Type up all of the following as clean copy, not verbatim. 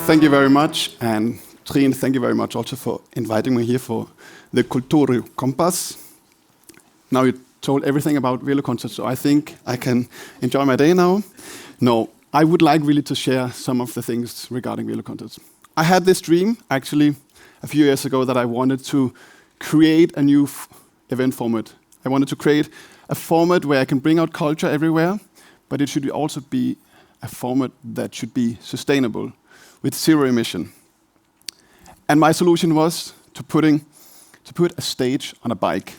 Thank you very much, and Trine, thank you very much also for inviting me here for the Kultuurikompass. Now you told everything about VeloConcerts, so I think I can enjoy my day now. No, I would like really to share some of the things regarding VeloConcerts. I had this dream, actually, a few years ago that I wanted to create a new event format. I wanted to create a format where I can bring out culture everywhere, but it should also be a format that should be sustainable, with zero emission. And my solution was to put a stage on a bike.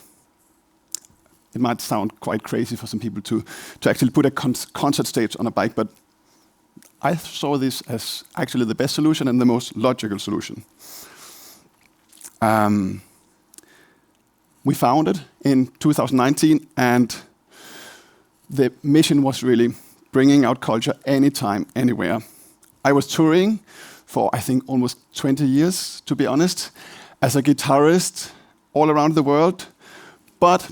It might sound quite crazy for some people to actually put a concert stage on a bike, but I saw this as actually the best solution and the most logical solution. We founded in 2019, and the mission was really bringing out culture anytime, anywhere. I was touring for, I think, almost 20 years, to be honest, as a guitarist all around the world. But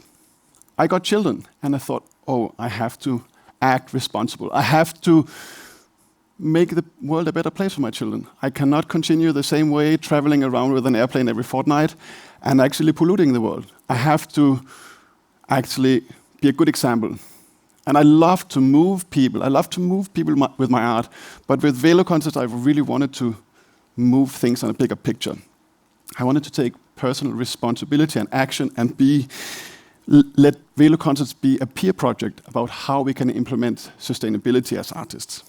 I got children, and I thought, oh, I have to act responsible. I have to make the world a better place for my children. I cannot continue the same way, traveling around with an airplane every fortnight and actually polluting the world. I have to actually be a good example. And I love to move people. I love to move people with my art. But with VeloConcerts, I really wanted to move things on a bigger picture. I wanted to take personal responsibility and action and let VeloConcerts be a peer project about how we can implement sustainability as artists.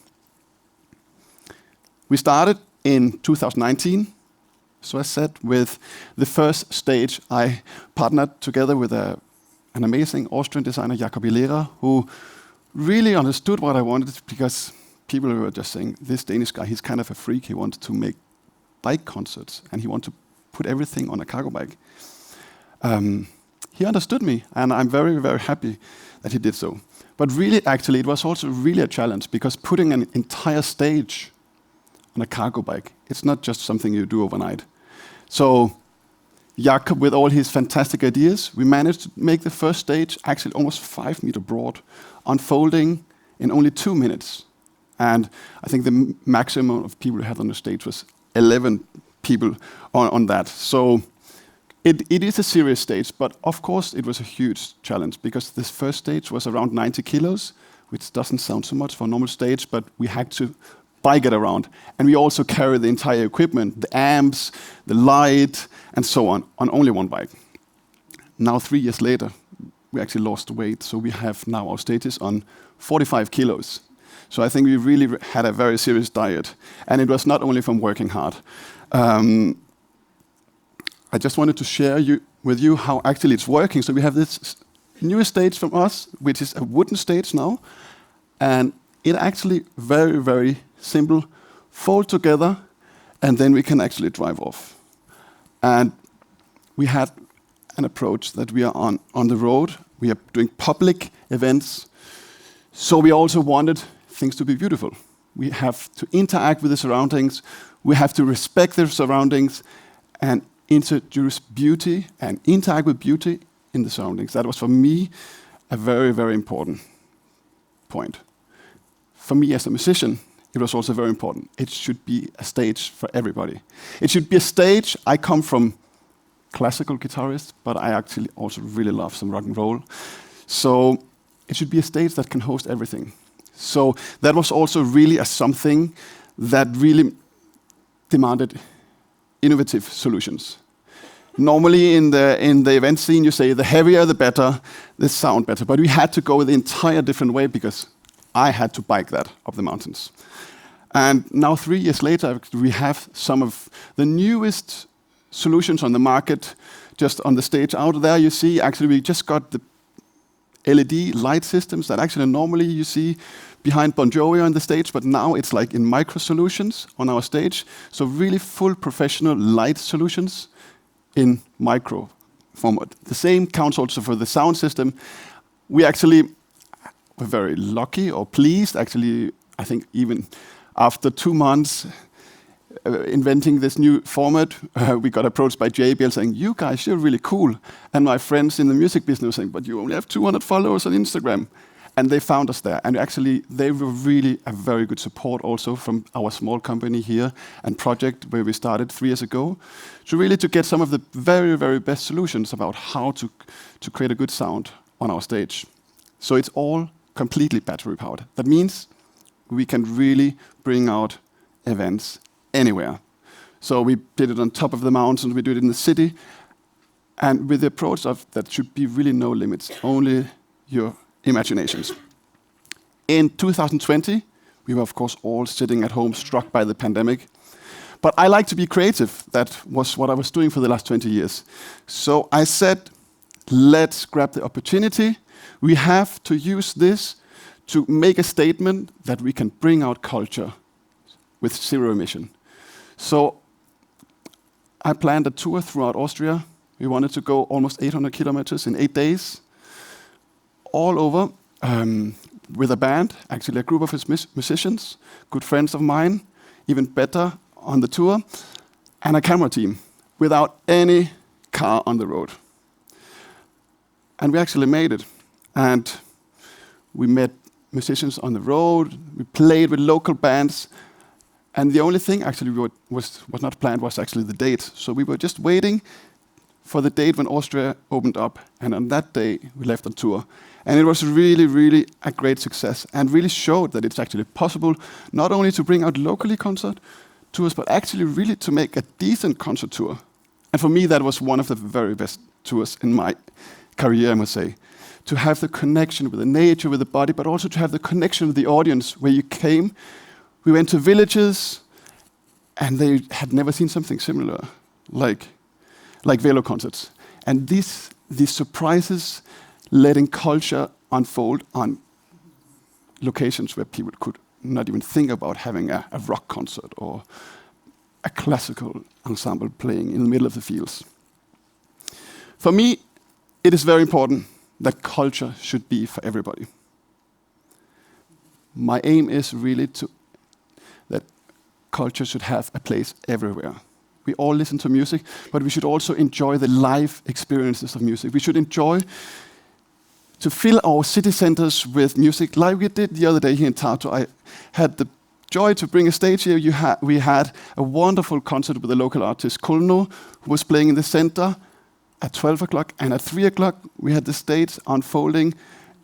We started in 2019, so I said, with the first stage. I partnered together with an amazing Austrian designer, Jakob Ilera, who really understood what I wanted, because people were just saying, this Danish guy, he's kind of a freak. He wants to make bike concerts, and he wants to put everything on a cargo bike. He understood me, and I'm very, very happy that he did so. But really, actually, it was also really a challenge, because putting an entire stage on a cargo bike, it's not just something you do overnight. So Jakob, with all his fantastic ideas, we managed to make the first stage actually almost 5 meters broad, unfolding in only 2 minutes. And I think the maximum of people we had on the stage was 11 people on that. So it is a serious stage, but of course it was a huge challenge, because this first stage was around 90 kilos, which doesn't sound so much for a normal stage, but we had to bike it around. And we also carry the entire equipment, the amps, the light, and so on only one bike. Now, 3 years later, we actually lost weight, so we have now our stages on 45 kilos. So I think we really had a very serious diet, and it was not only from working hard. I just wanted to share with you how actually it's working. So we have this newest stage from us, which is a wooden stage now, and it actually very, very simple, fold together, and then we can actually drive off. And we had an approach that we are on the road. We are doing public events. So we also wanted things to be beautiful. We have to interact with the surroundings. We have to respect the surroundings and introduce beauty and interact with beauty in the surroundings. That was, for me, a very, very important point. For me as a musician, it was also very important. It should be a stage for everybody. It should be a stage. I come from classical guitarist, but I actually also really love some rock and roll. So it should be a stage that can host everything. So that was also really something that really demanded innovative solutions. Normally in the event scene, you say the heavier the better, the sound better. But we had to go the entire different way, because I had to bike that up the mountains. And now 3 years later, we have some of the newest solutions on the market. Just on the stage out there, you see, actually we just got the LED light systems that actually normally you see behind Bon Jovi on the stage, but now it's like in micro solutions on our stage. So really full professional light solutions in micro format. The same counts also for the sound system. We actually were very lucky or pleased. Actually, I think even after 2 months inventing this new format, we got approached by JBL saying, you guys, you're really cool. And my friends in the music business were saying, but you only have 200 followers on Instagram. And they found us there. And actually, they were really a very good support also from our small company here and project where we started 3 years ago. So really to get some of the very, very best solutions about how to create a good sound on our stage. So it's all completely battery powered. That means we can really bring out events anywhere. So we did it on top of the mountains, we do it in the city. And with the approach of that should be really no limits, only your imaginations. In 2020, we were of course all sitting at home struck by the pandemic. But I like to be creative. That was what I was doing for the last 20 years. So I said, let's grab the opportunity. We have to use this to make a statement that we can bring out culture with 0 emission. So I planned a tour throughout Austria. We wanted to go almost 800 kilometers in 8 days, all over, with a band, actually a group of musicians, good friends of mine, even better on the tour, and a camera team, without any car on the road. And we actually made it. And we met musicians on the road, we played with local bands, and the only thing actually was not planned was actually the date. So we were just waiting for the date when Austria opened up, and on that day we left on tour. And it was really, really a great success, and really showed that it's actually possible not only to bring out locally concert tours, but actually really to make a decent concert tour. And for me, that was one of the very best tours in my career, I must say. To have the connection with the nature, with the body, but also to have the connection with the audience where you came. We went to villages, and they had never seen something similar, like VeloConcerts. And these surprises, letting culture unfold on locations where people could not even think about having a rock concert or a classical ensemble playing in the middle of the fields. For me, it is very important that culture should be for everybody. My aim is really that culture should have a place everywhere. We all listen to music, but we should also enjoy the live experiences of music. We should enjoy to fill our city centers with music like we did the other day here in Tartu. I had the joy to bring a stage here. We had a wonderful concert with a local artist, Kultuurikompass, who was playing in the center at 12 o'clock, and at 3 o'clock we had the stage unfolding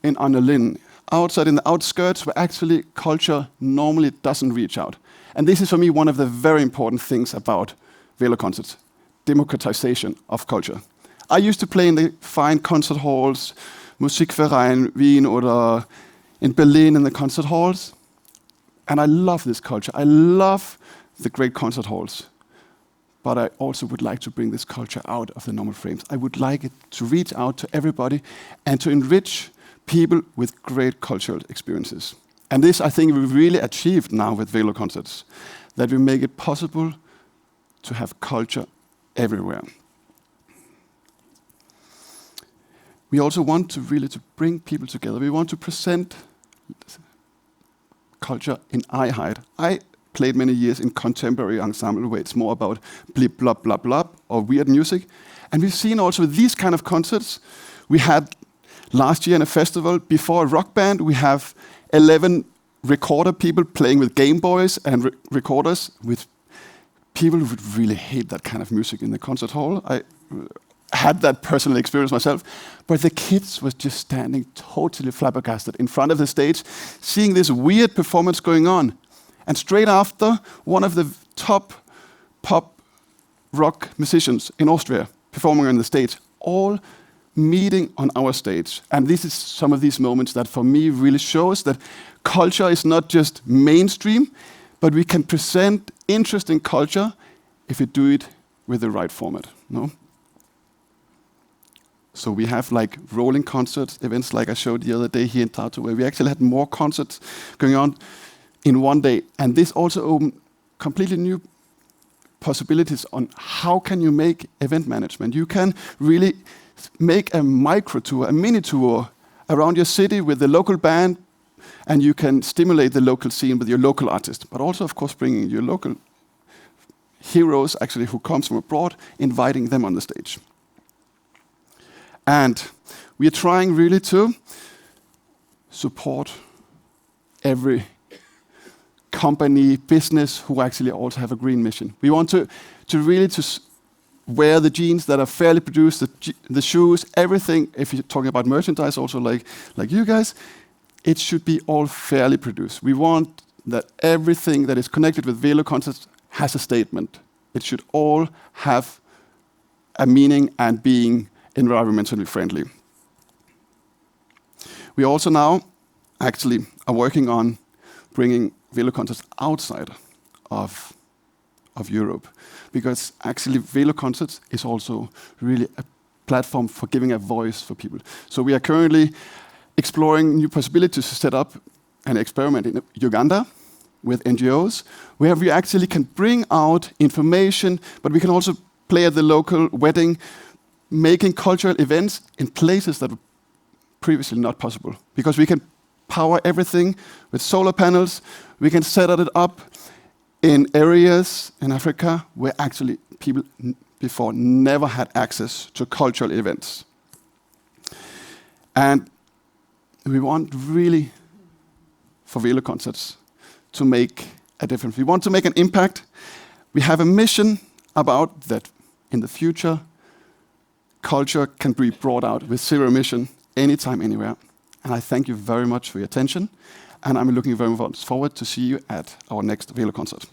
in Annelin, outside in the outskirts where actually culture normally doesn't reach out. And this is for me one of the very important things about VeloConcerts, democratization of culture. I used to play in the fine concert halls, Musikverein Wien or in Berlin in the concert halls. And I love this culture. I love the great concert halls. But I also would like to bring this culture out of the normal frames. I would like it to reach out to everybody and to enrich people with great cultural experiences. And this, I think, we've really achieved now with VeloConcerts, that we make it possible to have culture everywhere. We also want to really to bring people together. We want to present culture in eye height. I played many years in contemporary ensemble where it's more about blip, blop, blop, blop, or weird music. And we've seen also these kind of concerts. We had last year in a festival, before a rock band, we have 11 recorder people playing with Game Boys and recorders with people who would really hate that kind of music in the concert hall. I had that personal experience myself. But the kids was just standing totally flabbergasted in front of the stage, seeing this weird performance going on. And straight after, one of the top pop rock musicians in Austria performing on the stage, all meeting on our stage. And this is some of these moments that for me really shows that culture is not just mainstream, but we can present interesting culture if we do it with the right format. No? So we have like rolling concerts, events like I showed the other day here in Tartu, where we actually had more concerts going on in one day. And this also opened completely new possibilities on how can you make event management. You can really make a micro tour, a mini tour around your city with the local band, and you can stimulate the local scene with your local artist, but also, of course, bringing your local heroes, actually, who comes from abroad, inviting them on the stage. And we are trying really to support every company, business who actually also have a green mission. We want to really wear the jeans that are fairly produced, the shoes, everything. If you're talking about merchandise, also like you guys, it should be all fairly produced. We want that everything that is connected with VeloConcerts has a statement. It should all have a meaning and being environmentally friendly. We also now actually are working on bringing VeloConcerts outside of Europe, because actually VeloConcerts is also really a platform for giving a voice for people. So we are currently exploring new possibilities to set up an experiment in Uganda with NGOs, where we actually can bring out information, but we can also play at the local wedding, making cultural events in places that were previously not possible. Because we can power everything with solar panels, we can set it up in areas in Africa where actually people before never had access to cultural events. And we want really, for VeloConcerts, to make a difference. We want to make an impact. We have a mission about that in the future, culture can be brought out with zero emission anytime, anywhere. And I thank you very much for your attention. And I'm looking very much forward to see you at our next VeloConcert.